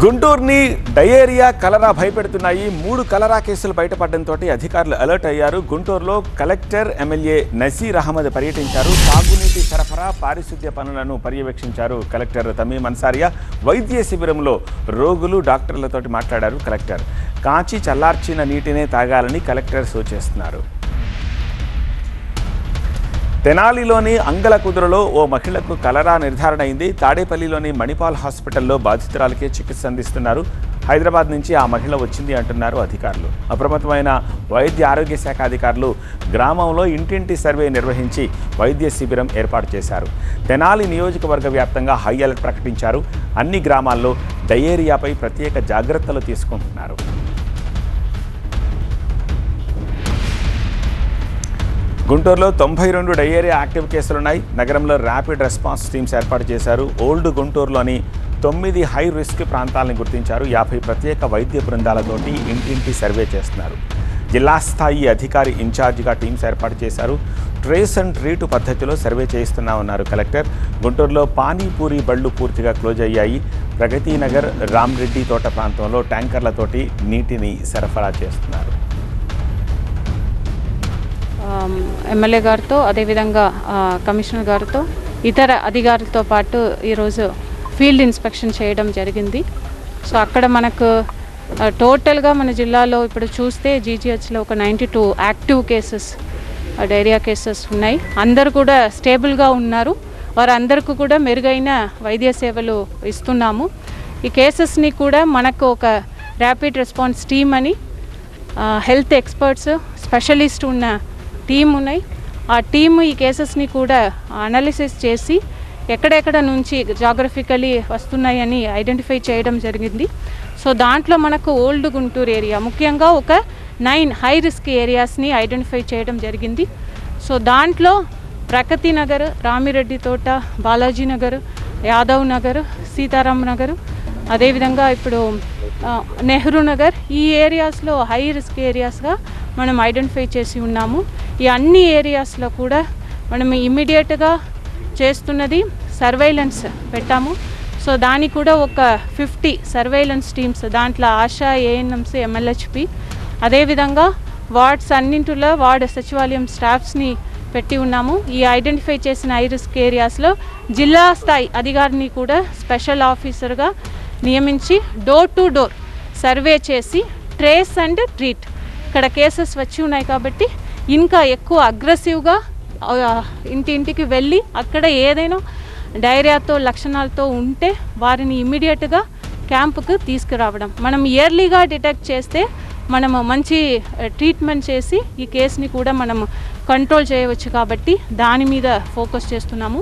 గుంటూరుని diarrhoea కలరా భయపెడుతున్నాయి. 3 కలరా కేసులు బయటపడడంతో అధికారులు alert అయ్యారు. గుంటూరులో కలెక్టర్ ఎమ్మెల్యే నసీర్ అహ్మద్ పర్యటించారు. తాగునీటి సరఫరా, పారిశుద్ధ్య పనులను పర్యవేక్షించారు కలెక్టర్ తమీం అన్సారియా. వైద్య శిబిరంలో రోగులు, డాక్టర్లతో మాట్లాడారు కలెక్టర్. కాచి చల్లార్చిన నీటినే తాగాలని కలెక్టర్ సూచిస్తున్నారు. తెనాలిలోని అంగలకుదురులో ఓ మహిళకు కలరా నిర్ధారణ అయింది. తాడేపల్లిలోని మణిపాల్ హాస్పిటల్లో బాధితురాలకే చికిత్స అందిస్తున్నారు. హైదరాబాద్ నుంచి ఆ మహిళ వచ్చింది అంటున్నారు అధికారులు. అప్రమత్తమైన వైద్య ఆరోగ్య శాఖ అధికారులు గ్రామంలో ఇంటింటి సర్వే నిర్వహించి వైద్య శిబిరం ఏర్పాటు చేశారు. తెనాలి నియోజకవర్గ వ్యాప్తంగా హై అలర్ట్ ప్రకటించారు. అన్ని గ్రామాల్లో డయేరియాపై ప్రత్యేక జాగ్రత్తలు తీసుకుంటున్నారు. గుంటూరులో 92 డయేరియా యాక్టివ్ కేసులున్నాయి. నగరంలో ర్యాపిడ్ రెస్పాన్స్ టీమ్స్ ఏర్పాటు చేశారు. ఓల్డ్ గుంటూరులోని 9 హై రిస్క్ ప్రాంతాలను గుర్తించారు. 50 ప్రత్యేక వైద్య బృందాలతోటి ఇంటింటి సర్వే చేస్తున్నారు. జిల్లా స్థాయి అధికారి ఇన్ఛార్జిగా టీమ్స్ ఏర్పాటు చేశారు. ట్రేస్ అండ్ ట్రీట్ పద్ధతిలో సర్వే చేయిస్తున్నామన్నారు కలెక్టర్. గుంటూరులో పానీపూరి బళ్ళు పూర్తిగా క్లోజ్ అయ్యాయి. ప్రగతి నగర్, రామ్రెడ్డి తోట ప్రాంతంలో ట్యాంకర్లతోటి నీటిని సరఫరా చేస్తున్నారు. ఎమ్మెల్యే గారితో, అదేవిధంగా కమిషనర్ గారితో, ఇతర అధికారులతో పాటు ఈరోజు ఫీల్డ్ ఇన్స్పెక్షన్ చేయడం జరిగింది. సో అక్కడ మనకు టోటల్గా మన జిల్లాలో ఇప్పుడు చూస్తే జీజీహెచ్లో ఒక 92 యాక్టివ్ కేసెస్, డైరియా కేసెస్ ఉన్నాయి. అందరు కూడా స్టేబుల్గా ఉన్నారు. వారందరికీ కూడా మెరుగైన వైద్య సేవలు ఇస్తున్నాము. ఈ కేసెస్ని కూడా మనకు ఒక ర్యాపిడ్ రెస్పాన్స్ టీమ్ అని హెల్త్ ఎక్స్పర్ట్స్, స్పెషలిస్ట్ ఉన్న టీం ఉన్నాయి. ఆ టీము ఈ కేసెస్ని కూడా అనాలిసిస్ చేసి ఎక్కడెక్కడ నుంచి జాగ్రఫికలీ వస్తున్నాయని ఐడెంటిఫై చేయడం జరిగింది. సో దాంట్లో మనకు ఓల్డ్ గుంటూరు ఏరియా ముఖ్యంగా ఒక 9 హై రిస్క్ ఏరియాస్ని ఐడెంటిఫై చేయడం జరిగింది. సో దాంట్లో ప్రగతి నగర్, రామిరెడ్డి తోట, బాలాజీ నగర్, యాదవ్ నగర్, సీతారాం నగర్, అదేవిధంగా ఇప్పుడు నెహ్రూ నగర్, ఈ ఏరియాస్లో హై రిస్క్ ఏరియాస్గా మనం ఐడెంటిఫై చేసి ఉన్నాము. ఈ అన్ని ఏరియాస్లో కూడా మనం ఇమ్మీడియట్గా చేస్తున్నది సర్వైలెన్స్ పెట్టాము. సో దానికి కూడా ఒక 50 సర్వైలెన్స్ టీమ్స్, దాంట్లో ఆశా, ఏఎన్ఎంస్, ఎంఎల్హెచ్పి, అదేవిధంగా వార్డ్స్ అన్నింటిలో వార్డ్ సచివాలయం స్టాఫ్స్ని పెట్టి ఉన్నాము. ఈ ఐడెంటిఫై చేసిన హై రిస్క్ ఏరియాస్లో జిల్లా స్థాయి అధికారిని కూడా స్పెషల్ ఆఫీసర్గా నియమించి డోర్ టు డోర్ సర్వే చేసి ట్రేస్ అండ్ ట్రీట్, ఇక్కడ కేసెస్ వచ్చి ఉన్నాయి కాబట్టి ఇంకా ఎక్కువ అగ్రెసివ్గా ఇంటింటికి వెళ్ళి అక్కడ ఏదైనా డైరియాతో లక్షణాలతో ఉంటే వారిని ఇమ్మీడియట్గా క్యాంపుకు తీసుకురావడం. మనం ఇయర్లీగా డిటెక్ట్ చేస్తే మనము మంచి ట్రీట్మెంట్ చేసి ఈ కేసుని కూడా మనము కంట్రోల్ చేయవచ్చు కాబట్టి దాని మీద ఫోకస్ చేస్తున్నాము.